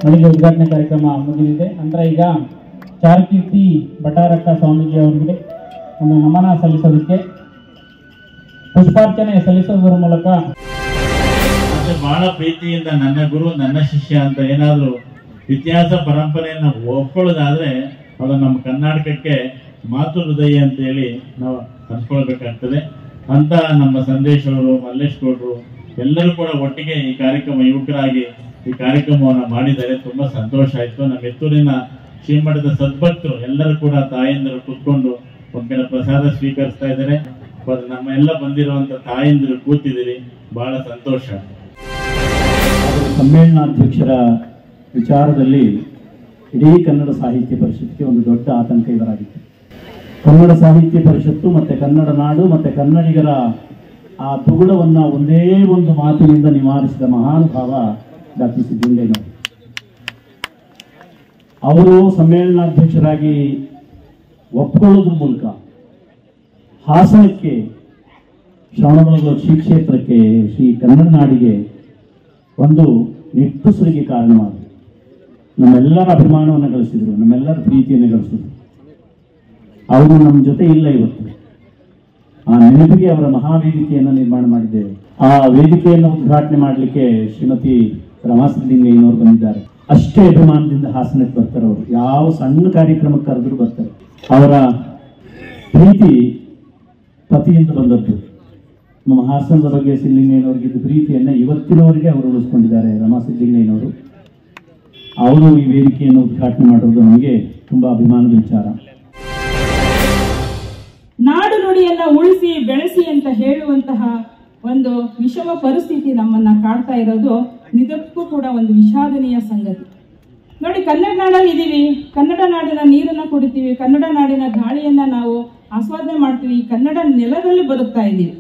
ಮಳಿಗೆ ಉದ್ಘಾಟನೆ ಕಾರ್ಯಕ್ರಮ ಮುಗಿದಿದೆ. ನಂತರ ಈಗ ಚಾರುಕೀರ್ತಿ ಭಟ್ಟಾರಕ ಸ್ವಾಮೀಜಿ ಅವರಿಗೆ ಒಂದು ನಮನ ಸಲ್ಲಿಸೋದಕ್ಕೆ ಪುಷ್ಪಾರ್ಚನೆ ಸಲ್ಲಿಸೋದ್ರ ಮೂಲಕ ಬಹಳ ಪ್ರೀತಿಯಿಂದ ನನ್ನ ಗುರು ನನ್ನ ಶಿಷ್ಯ ಅಂತ ಏನಾದರೂ ಇತಿಹಾಸ ಪರಂಪರೆಯನ್ನು ಒಪ್ಕೊಳ್ಳೋದಾದ್ರೆ ಅದು ನಮ್ಮ ಕರ್ನಾಟಕಕ್ಕೆ ಮಾತೃ ಹೃದಯ ಅಂತ ಹೇಳಿ ನಾವು ಅನ್ಕೊಳ್ಬೇಕಾಗ್ತದೆ. ಅಂತ ನಮ್ಮ ಸಂದೇಶ್ ಅವರು, ಮಲ್ಲೇಶ್ ಗೌಡರು ಎಲ್ಲರೂ ಕೂಡ ಒಟ್ಟಿಗೆ ಈ ಕಾರ್ಯಕ್ರಮ ಯುವಕರಾಗಿ ಈ ಕಾರ್ಯಕ್ರಮವನ್ನು ಮಾಡಿದ್ದಾರೆ. ತುಂಬಾ ಸಂತೋಷ ಆಯ್ತು. ನಮ್ಮ ಎತ್ತೂರಿನ ಶ್ರೀಮಠದ ಸದ್ಭಕ್ತರು ಎಲ್ಲರೂ ಕೂಡ ತಾಯಂದಿರು ಕೂತ್ಕೊಂಡು ಒಂದ್ ಕಡೆ ಪ್ರಸಾದ ಸ್ವೀಕರಿಸ್ತಾ ಇದ್ದಾರೆ. ನಮ್ಮ ಎಲ್ಲ ಬಂದಿರುವಂತ ತಾಯಂದಿರು ಕೂತಿದ್ದೀರಿ, ಬಹಳ ಸಂತೋಷ. ಸಮ್ಮೇಳನಾಧ್ಯಕ್ಷರ ವಿಚಾರದಲ್ಲಿ ಇಡೀ ಕನ್ನಡ ಸಾಹಿತ್ಯ ಪರಿಷತ್ಗೆ ಒಂದು ದೊಡ್ಡ ಆತಂಕ ಎದುರಾಗಿತ್ತು. ಕನ್ನಡ ಸಾಹಿತ್ಯ ಪರಿಷತ್ತು ಮತ್ತೆ ಕನ್ನಡ ನಾಡು ಮತ್ತೆ ಕನ್ನಡಿಗರ ಆ ತುಗುಳವನ್ನು ಒಂದೇ ಒಂದು ಮಾತಿನಿಂದ ನಿವಾರಿಸಿದ ಮಹಾನುಭಾವ ಡಾಕ್ಟರ್ ಸಿದ್ದಲಿಂಗಯ್ಯನವರು. ಅವರು ಸಮ್ಮೇಳನಾಧ್ಯಕ್ಷರಾಗಿ ಒಪ್ಪಿಕೊಳ್ಳೋದ್ರ ಮೂಲಕ ಹಾಸನಕ್ಕೆ, ಶ್ರವಣಬೆಳಗೊಳ ಶ್ರೀ ಕ್ಷೇತ್ರಕ್ಕೆ, ಶ್ರೀ ಕನ್ನಡ ನಾಡಿಗೆ ಒಂದು ನಿಟ್ಟುಸಿರಿಗೆ ಕಾರಣವಾದರು. ನಮ್ಮೆಲ್ಲರ ಅಭಿಮಾನವನ್ನು ಗಳಿಸಿದರು, ನಮ್ಮೆಲ್ಲರ ಪ್ರೀತಿಯನ್ನು ಗಳಿಸಿದರು. ಅವರು ನಮ್ಮ ಜೊತೆ ಇಲ್ಲ ಇವತ್ತು. ಆ ನೆನಪಿಗೆ ಅವರ ಮಹಾವೇದಿಕೆಯನ್ನು ನಿರ್ಮಾಣ ಮಾಡಿದ್ದೇವೆ. ಆ ವೇದಿಕೆಯನ್ನು ಉದ್ಘಾಟನೆ ಮಾಡಲಿಕ್ಕೆ ಶ್ರೀಮತಿ ರಮಾ ಸಿದ್ದಲಿಂಗಯ್ಯನವರು ಬಂದಿದ್ದಾರೆ. ಅಷ್ಟೇ ಅಭಿಮಾನದಿಂದ ಹಾಸನಕ್ಕೆ ಬರ್ತಾರೆ. ಅವರು ಯಾವ ಸಣ್ಣ ಕಾರ್ಯಕ್ರಮಕ್ಕೆ ಕರೆದ್ರು ಬರ್ತಾರೆ. ಅವರ ಪ್ರೀತಿ ಪತಿಯಿಂದ ಬಂದದ್ದು. ನಮ್ಮ ಹಾಸನದ ಬಗ್ಗೆ ಸಿದ್ದಲಿಂಗಯ್ಯನವರಿಗಿದ್ದ ಪ್ರೀತಿಯನ್ನು ಇವತ್ತಿನವರೆಗೆ ಅವರು ಉಳಿಸ್ಕೊಂಡಿದ್ದಾರೆ. ರಮಾ ಸಿದ್ದಲಿಂಗಯ್ಯನವರು ಅವರು ಈ ವೇದಿಕೆಯನ್ನು ಉದ್ಘಾಟನೆ ಮಾಡೋದು ನಮಗೆ ತುಂಬಾ ಅಭಿಮಾನದ ವಿಚಾರ. ನಾಡು ನುಡಿಯನ್ನ ಉಳಿಸಿ ಬೆಳೆಸಿ ಅಂತ ಹೇಳುವಂತಹ ಒಂದು ವಿಷಮ ಪರಿಸ್ಥಿತಿ ನಮ್ಮನ್ನ ಕಾಡ್ತಾ ಇರೋದು ನಿಜಕ್ಕೂ ಕೂಡ ಒಂದು ವಿಷಾದನೀಯ ಸಂಗತಿ. ನೋಡಿ, ಕನ್ನಡ ನಾಡಲ್ಲಿ ಇದೀವಿ, ಕನ್ನಡ ನಾಡಿನ ನೀರನ್ನ ಕುಡಿತೀವಿ, ಕನ್ನಡ ನಾಡಿನ ಗಾಳಿಯನ್ನ ನಾವು ಆಸ್ವಾದನೆ ಮಾಡ್ತೀವಿ, ಈ ಕನ್ನಡ ನೆಲದಲ್ಲಿ ಬದುಕ್ತಾ ಇದ್ದೀವಿ.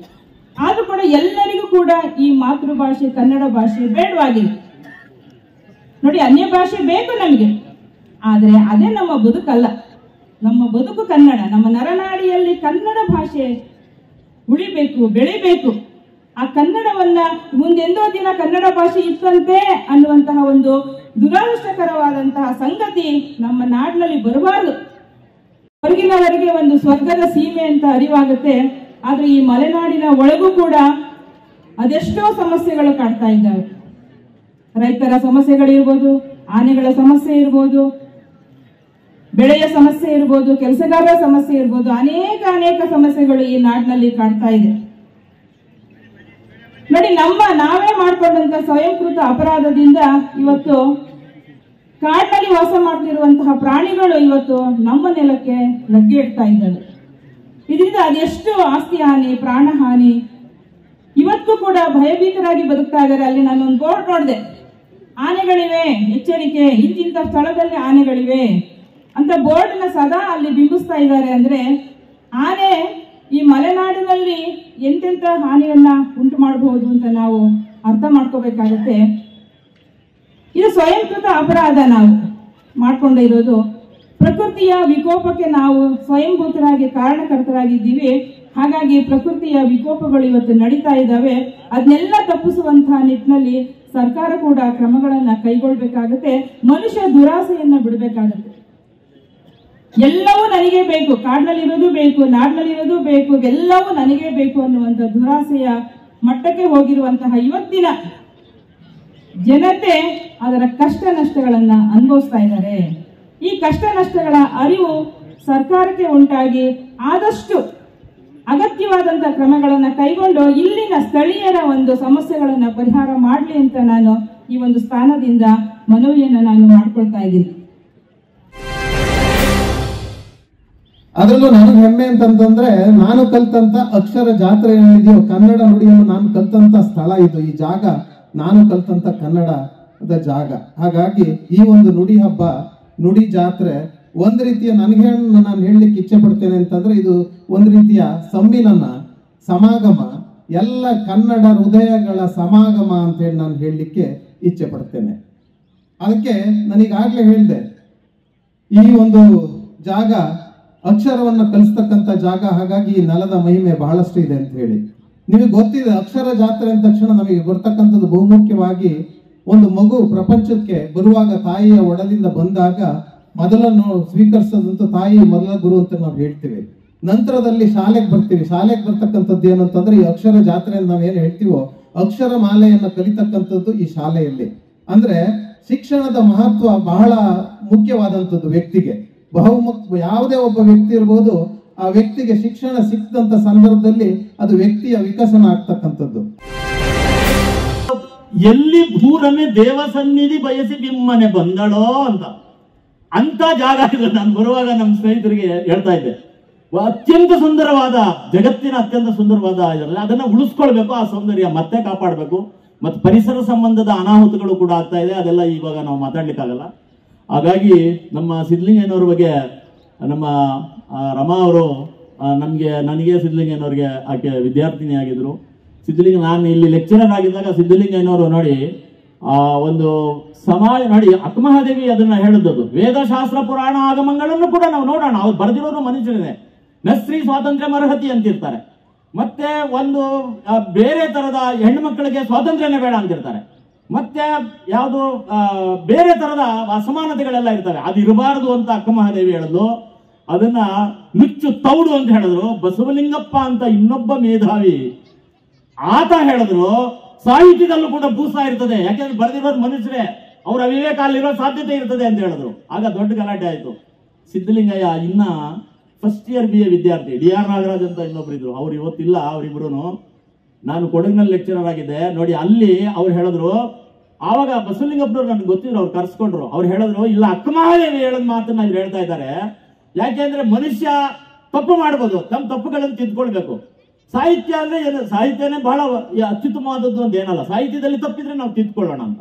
ಆದ್ರೂ ಕೂಡ ಎಲ್ಲರಿಗೂ ಕೂಡ ಈ ಮಾತೃಭಾಷೆ ಕನ್ನಡ ಭಾಷೆ ಬೇಡವಾಗಿದೆ. ನೋಡಿ, ಅನ್ಯ ಭಾಷೆ ಬೇಕು ನಮಗೆ, ಆದರೆ ಅದೇ ನಮ್ಮ ಬದುಕಲ್ಲ. ನಮ್ಮ ಬದುಕು ಕನ್ನಡ. ನಮ್ಮ ನರನಾಡಿಯಲ್ಲಿ ಕನ್ನಡ ಭಾಷೆ ಉಳಿಬೇಕು, ಬೆಳಿಬೇಕು. ಆ ಕನ್ನಡವನ್ನ ಮುಂದೆಂದೋ ದಿನ ಕನ್ನಡ ಭಾಷೆ ಇತ್ತಂತೆ ಅನ್ನುವಂತಹ ಒಂದು ದುರಾದೃಷ್ಟಕರವಾದಂತಹ ಸಂಗತಿ ನಮ್ಮ ನಾಡಿನಲ್ಲಿ ಬರಬಾರದು. ಹೊರಗಿನವರೆಗೆ ಒಂದು ಸ್ವರ್ಗದ ಸೀಮೆ ಅಂತ ಅರಿವಾಗುತ್ತೆ. ಆದ್ರೆ ಈ ಮಲೆನಾಡಿನ ಒಳಗೂ ಕೂಡ ಅದೆಷ್ಟೋ ಸಮಸ್ಯೆಗಳು ಕಾಡ್ತಾ ಇದ್ದಾವೆ. ರೈತರ ಸಮಸ್ಯೆಗಳಿರ್ಬೋದು, ಆನೆಗಳ ಸಮಸ್ಯೆ ಇರ್ಬೋದು, ಬೆಳೆಯ ಸಮಸ್ಯೆ ಇರ್ಬೋದು, ಕೆಲಸಗಾರರ ಸಮಸ್ಯೆ ಇರ್ಬೋದು, ಅನೇಕ ಸಮಸ್ಯೆಗಳು ಈ ನಾಡಿನಲ್ಲಿ ಕಾಡ್ತಾ ಇದೆ. ನೋಡಿ, ನಾವೇ ಮಾಡಿಕೊಂಡಂತ ಸ್ವಯಂಕೃತ ಅಪರಾಧದಿಂದ ಇವತ್ತು ಕಾಡಿನಲ್ಲಿ ವಾಸ ಮಾಡ್ತಿರುವಂತಹ ಪ್ರಾಣಿಗಳು ಇವತ್ತು ನಮ್ಮ ನೆಲಕ್ಕೆ ಲಗ್ಗೆ ಇಡ್ತಾ ಇದ್ದಾವೆ. ಇದರಿಂದ ಅದೆಷ್ಟು ಆಸ್ತಿ ಹಾನಿ, ಪ್ರಾಣ ಹಾನಿ. ಇವತ್ತು ಕೂಡ ಭಯಭೀತರಾಗಿ ಬದುಕ್ತಾ ಇದ್ದಾರೆ. ಅಲ್ಲಿ ನಾನೊಂದು ಬೋರ್ಡ್ ನೋಡಿದೆ, ಆನೆಗಳಿವೆ, ಎಚ್ಚರಿಕೆ, ಇಂತಿಂತ ಸ್ಥಳದಲ್ಲಿ ಆನೆಗಳಿವೆ ಅಂತ ಬೋರ್ಡ್ನ ಸದಾ ಅಲ್ಲಿ ಬಿಂಬಿಸ್ತಾ ಇದ್ದಾರೆ. ಅಂದ್ರೆ ಆನೆ ಈ ಮಲೆನಾಡಿನಲ್ಲಿ ಎಂತೆಂತ ಹಾನಿಯನ್ನ ಉಂಟು ಮಾಡಬಹುದು ಅಂತ ನಾವು ಅರ್ಥ ಮಾಡ್ಕೋಬೇಕಾಗತ್ತೆ. ಇದು ಸ್ವಯಂಕೃತ ಅಪರಾಧ ನಾವು ಮಾಡ್ಕೊಂಡಿರೋದು. ಪ್ರಕೃತಿಯ ವಿಕೋಪಕ್ಕೆ ನಾವು ಸ್ವಯಂಭೂತರಾಗಿ ಕಾರಣಕರ್ತರಾಗಿದ್ದೀವಿ. ಹಾಗಾಗಿ ಪ್ರಕೃತಿಯ ವಿಕೋಪಗಳು ಇವತ್ತು ನಡೀತಾ ಇದ್ದಾವೆ. ಅದನ್ನೆಲ್ಲ ತಪ್ಪಿಸುವಂತಹ ನಿಟ್ಟಿನಲ್ಲಿ ಸರ್ಕಾರ ಕೂಡ ಕ್ರಮಗಳನ್ನ ಕೈಗೊಳ್ಬೇಕಾಗತ್ತೆ. ಮನುಷ್ಯ ದುರಾಸೆಯನ್ನ ಬಿಡಬೇಕಾಗತ್ತೆ. ಎಲ್ಲವೂ ನನಗೆ ಬೇಕು, ಕಾಡಿನಲ್ಲಿರೋದು ಬೇಕು, ನಾಡಿನಲ್ಲಿರೋದು ಬೇಕು, ಎಲ್ಲವೂ ನನಗೆ ಬೇಕು ಅನ್ನುವಂಥ ದುರಾಸೆಯ ಮಟ್ಟಕ್ಕೆ ಹೋಗಿರುವಂತಹ ಇವತ್ತಿನ ಜನತೆ ಅದರ ಕಷ್ಟ ನಷ್ಟಗಳನ್ನ ಅನುಭವಿಸ್ತಾ ಇದ್ದಾರೆ. ಈ ಕಷ್ಟ ನಷ್ಟಗಳ ಅರಿವು ಸರ್ಕಾರಕ್ಕೆ ಉಂಟಾಗಿ ಆದಷ್ಟು ಅಗತ್ಯವಾದಂತಹ ಕ್ರಮಗಳನ್ನ ಕೈಗೊಂಡು ಇಲ್ಲಿನ ಸ್ಥಳೀಯರ ಒಂದು ಸಮಸ್ಯೆಗಳನ್ನ ಪರಿಹಾರ ಮಾಡಲಿ ಅಂತ ನಾನು ಈ ಒಂದು ಸ್ಥಾನದಿಂದ ಮನವಿಯನ್ನ ನಾನು ಮಾಡ್ಕೊಳ್ತಾ ಇದ್ದೀನಿ. ಅದರಲ್ಲೂ ನನಗೆ ಹೆಮ್ಮೆ ಅಂತಂದ್ರೆ, ನಾನು ಕಲ್ತಂತ ಅಕ್ಷರ ಜಾತ್ರೆ ಏನಿದೆಯೋ, ಕನ್ನಡ ನುಡಿಯನ್ನು ನಾನು ಕಲ್ತಂತ ಸ್ಥಳ ಇದು. ಈ ಜಾಗ ನಾನು ಕಲ್ತಂತ ಕನ್ನಡದ ಜಾಗ. ಹಾಗಾಗಿ ಈ ಒಂದು ನುಡಿ ಹಬ್ಬ, ನುಡಿ ಜಾತ್ರೆ ಒಂದು ರೀತಿಯ ನನಗೆ ನಾನು ಹೇಳಲಿಕ್ಕೆ ಇಚ್ಛೆ ಪಡ್ತೇನೆ ಅಂತಂದ್ರೆ, ಇದು ಒಂದು ರೀತಿಯ ಸಮ್ಮಿಲನ, ಸಮಾಗಮ, ಎಲ್ಲ ಕನ್ನಡ ಹೃದಯಗಳ ಸಮಾಗಮ ಅಂತ ಹೇಳಿ ನಾನು ಹೇಳಲಿಕ್ಕೆ ಇಚ್ಛೆ ಪಡ್ತೇನೆ. ಅದಕ್ಕೆ ನನಗಾಗ್ಲೇ ಹೇಳಿದೆ, ಈ ಒಂದು ಜಾಗ ಅಕ್ಷರವನ್ನ ಕಲಿಸ್ತಕ್ಕಂಥ ಜಾಗ. ಹಾಗಾಗಿ ಈ ನೆಲದ ಮಹಿಮೆ ಬಹಳಷ್ಟು ಇದೆ ಅಂತ ಹೇಳಿ ನಿಮಗೆ ಗೊತ್ತಿದೆ. ಅಕ್ಷರ ಜಾತ್ರೆ ಅಂದ ತಕ್ಷಣ ನಮಗೆ ಬರ್ತಕ್ಕಂಥದ್ದು ಬಹುಮುಖ್ಯವಾಗಿ ಒಂದು ಮಗು ಪ್ರಪಂಚಕ್ಕೆ ಬರುವಾಗ ತಾಯಿಯ ಒಡಲಿಂದ ಬಂದಾಗ ಮೊದಲನ್ನು ಸ್ವೀಕರಿಸೋದಂತೂ ತಾಯಿ ಮೊದಲ ಗುರು ಅಂತ ನಾವು ಹೇಳ್ತೀವಿ. ನಂತರದಲ್ಲಿ ಶಾಲೆಗೆ ಬರ್ತೀವಿ. ಶಾಲೆಗೆ ಬರ್ತಕ್ಕಂಥದ್ದು ಏನಂತಂದ್ರೆ ಈ ಅಕ್ಷರ ಜಾತ್ರೆಯನ್ನು ನಾವೇನು ಹೇಳ್ತೀವೋ ಅಕ್ಷರ ಮಾಲೆಯನ್ನು ಕಲಿತಕ್ಕಂಥದ್ದು ಈ ಶಾಲೆಯಲ್ಲಿ. ಅಂದ್ರೆ ಶಿಕ್ಷಣದ ಮಹತ್ವ ಬಹಳ ಮುಖ್ಯವಾದಂಥದ್ದು ವ್ಯಕ್ತಿಗೆ. ಯಾವುದೇ ಒಬ್ಬ ವ್ಯಕ್ತಿ ಇರ್ಬೋದು, ಆ ವ್ಯಕ್ತಿಗೆ ಶಿಕ್ಷಣ ಸಿಕ್ಕಿದಂತ ಸಂದರ್ಭದಲ್ಲಿ ಅದು ವ್ಯಕ್ತಿಯ ವಿಕಸನ ಆಗ್ತಕ್ಕಂಥದ್ದು. ಎಲ್ಲಿ ಭೂರಮೆ ದೇವ ಸನ್ನಿಧಿ ಬಯಸಿ ಬಿಮ್ಮನೆ ಬಂದಳೋ ಅಂತ ಜಾಗ ಇದು. ನಾನು ಬರುವಾಗ ನಮ್ಮ ಸ್ನೇಹಿತರಿಗೆ ಹೇಳ್ತಾ ಇದ್ದೆ, ಅತ್ಯಂತ ಸುಂದರವಾದ, ಜಗತ್ತಿನ ಅತ್ಯಂತ ಸುಂದರವಾದ ಇದರಲ್ಲಿ ಅದನ್ನ ಉಳಿಸ್ಕೊಳ್ಬೇಕು, ಆ ಸೌಂದರ್ಯ ಮತ್ತೆ ಕಾಪಾಡಬೇಕು. ಮತ್ತು ಪರಿಸರ ಸಂಬಂಧದ ಅನಾಹುತಗಳು ಕೂಡ ಆಗ್ತಾ ಇದೆ, ಅದೆಲ್ಲ ಇವಾಗ ನಾವು ಮಾತಾಡ್ಲಿಕ್ಕಾಗಲ್ಲ. ಹಾಗಾಗಿ ನಮ್ಮ ಸಿದ್ಧಲಿಂಗಯ್ಯನವ್ರ ಬಗ್ಗೆ ನಮ್ಮ ರಮಾ ಅವರು ನನಗೆ ಸಿದ್ಧಲಿಂಗಯ್ಯನವ್ರಿಗೆ ಆಕೆ ವಿದ್ಯಾರ್ಥಿನಿ ಆಗಿದ್ರು. ನಾನು ಇಲ್ಲಿ ಲೆಕ್ಚರರ್ ಆಗಿದ್ದಾಗ ಸಿದ್ಧಲಿಂಗಯ್ಯನವರು ನೋಡಿ ಒಂದು ಸಮಾಜ ನೋಡಿ, ಅಕ್ಕಮಹಾದೇವಿ ಅದನ್ನ ಹೇಳಿದ್ದದು, ವೇದಶಾಸ್ತ್ರ ಪುರಾಣ ಆಗಮಗಳನ್ನು ಕೂಡ ನಾವು ನೋಡೋಣ. ಅವ್ರು ಬರೆದಿರೋರು ಮನುಷ್ಯರೇ. ನಸ್ತ್ರೀ ಸ್ವಾತಂತ್ರ್ಯ ಮರ್ಹತಿ ಅಂತಿರ್ತಾರೆ. ಮತ್ತೆ ಒಂದು ಬೇರೆ ತರದ ಹೆಣ್ಣು ಮಕ್ಕಳಿಗೆ ಸ್ವಾತಂತ್ರ್ಯನೇ ಬೇಡ ಅಂತಿರ್ತಾರೆ. ಮತ್ತೆ ಯಾವುದು ಬೇರೆ ತರದ ಅಸಮಾನತೆಗಳೆಲ್ಲ ಇರ್ತವೆ, ಅದು ಇರಬಾರದು ಅಂತ ಅಕ್ಕಮಹಾದೇವಿ ಹೇಳಿದ್ಲು. ಅದನ್ನ ನುಚ್ಚು ತೌಡು ಅಂತ ಹೇಳಿದ್ರು. ಬಸವಲಿಂಗಪ್ಪ ಅಂತ ಇನ್ನೊಬ್ಬ ಮೇಧಾವಿ ಆತ ಹೇಳಿದ್ರು, ಸಾಹಿತ್ಯದಲ್ಲೂ ಕೂಡ ಭೂಸ ಇರ್ತದೆ, ಯಾಕೆಂದ್ರೆ ಬರೆದಿರೋರು ಮನುಷ್ಯರೇ, ಅವ್ರ ಅವಿವೇಕ ಅಲ್ಲಿರೋ ಸಾಧ್ಯತೆ ಇರ್ತದೆ ಅಂತ ಹೇಳಿದ್ರು. ಆಗ ದೊಡ್ಡ ಗಲಾಟೆ ಆಯ್ತು. ಸಿದ್ಧಲಿಂಗಯ್ಯ ಇನ್ನ ಫಸ್ಟ್ ಇಯರ್ BA ವಿದ್ಯಾರ್ಥಿ, DR ನಾಗರಾಜ್ ಅಂತ ಇನ್ನೊಬ್ರು ಇದ್ರು, ಅವ್ರು ಇವತ್ತಿಲ್ಲ. ಅವರಿಬ್ರು ನಾನು ಕೊಡಗಿನಲ್ಲಿ ಲೆಕ್ಚರರ್ ಆಗಿದ್ದೆ ನೋಡಿ. ಅಲ್ಲಿ ಅವ್ರು ಹೇಳಿದ್ರು, ಆವಾಗ ಬಸವಲಿಂಗಪ್ಪನವ್ರು ನನ್ಗೆ ಗೊತ್ತಿದ್ರು, ಅವ್ರು ಕರ್ಸ್ಕೊಂಡ್ರು. ಅವ್ರು ಹೇಳಿದ್ರು, ಇಲ್ಲ ಅಕ್ಕಮಹಾದೇವಿ ಹೇಳೋದ್ ಮಾತನ್ನ ಇವ್ರು ಹೇಳ್ತಾ ಇದ್ದಾರೆ. ಯಾಕೆಂದ್ರೆ ಮನುಷ್ಯ ತಪ್ಪು ಮಾಡ್ಬೋದು, ತಮ್ಮ ತಪ್ಪುಗಳನ್ನು ತಿದ್ಕೊಳ್ಬೇಕು. ಸಾಹಿತ್ಯ ಅಂದ್ರೆ ಏನು, ಸಾಹಿತ್ಯನೇ ಬಹಳ ಅತ್ಯುತ್ತಮವಾದದ್ದು ಅಂತ ಏನಲ್ಲ, ಸಾಹಿತ್ಯದಲ್ಲಿ ತಪ್ಪಿದ್ರೆ ನಾವು ತಿದ್ಕೊಳ್ಳೋಣ ಅಂತ.